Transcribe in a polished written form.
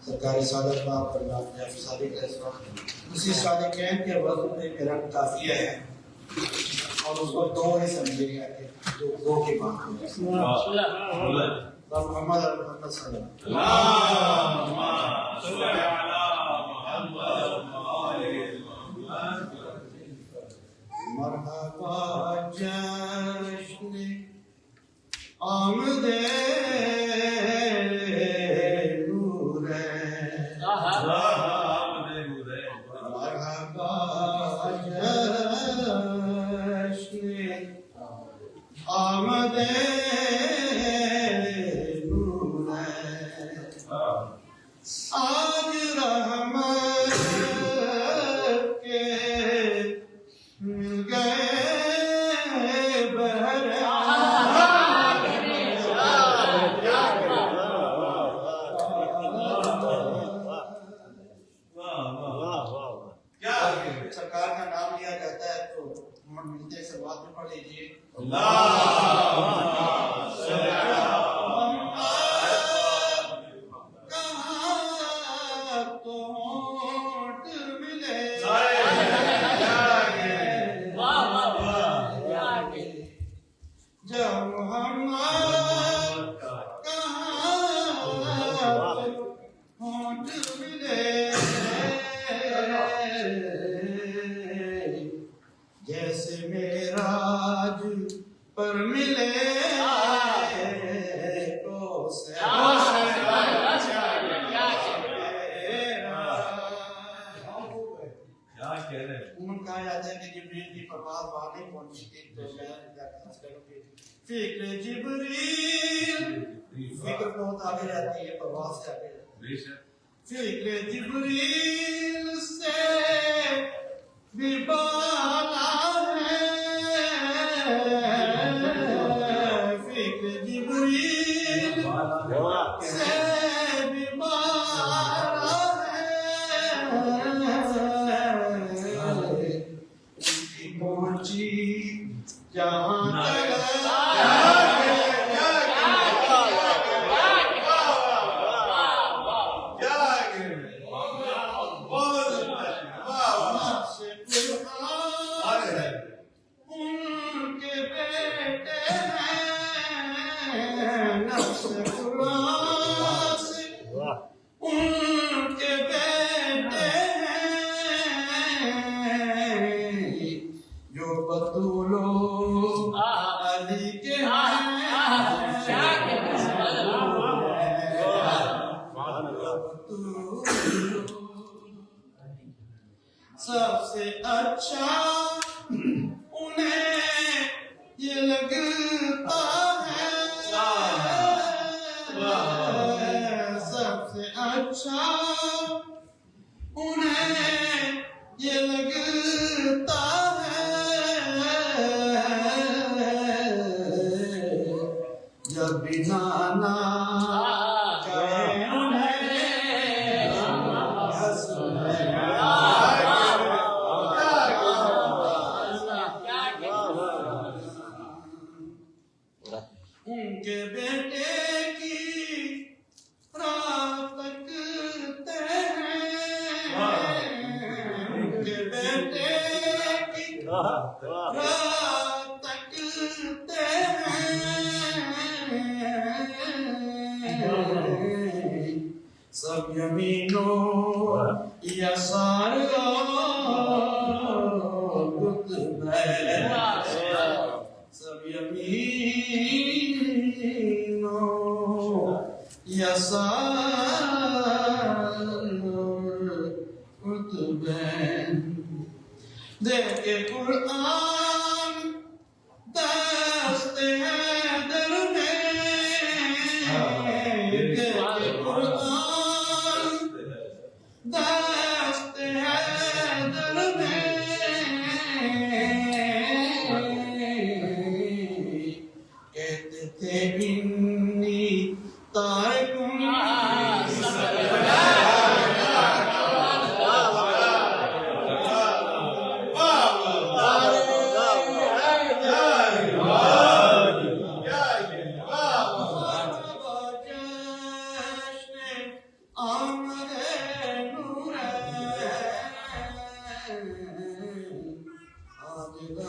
सरकारी सादत माँ पर सादिक उसी सादिकैन के वजन में मेरा काफिया है और उसको दो ही समझे गया कि दो की बात मोहम्मद मरहबा जश्न आमदे नूरे मरहबा जश्न आमदे नूरे आज रहमत के मिल गए सरकार का नाम लिया जाता है तो मिलते से बात में पढ़ लीजिए जैसे मेराज पर मिले तो कहा जाता है कि जिब्रील की परवाज़ वहां नहीं पहुंची थी तो फिक्र जिब्रील फिक्र बहुत आगे जाती है परवाज़ से आगे फिक्र जिब्रील से भी बाला है फिक्र जिब्रील से भी बाला है पहुंची जहां उनके बेटे जो बतूलो अली के सबसे अच्छा उन्हें ये लगता है सबसे अच्छा उन्हें ये लगता है जब भी नाना उनके बेटे की रात तकते हैं उनके बेटे की रात तकते हैं सब यमीनों या सारा सब यमीनों या देखे कुरान दस्ते हैं दर में देखे कुरान दस्ते हैं दर में कहते थे इन्नी तारिकुम आमरे नूरे आदिदा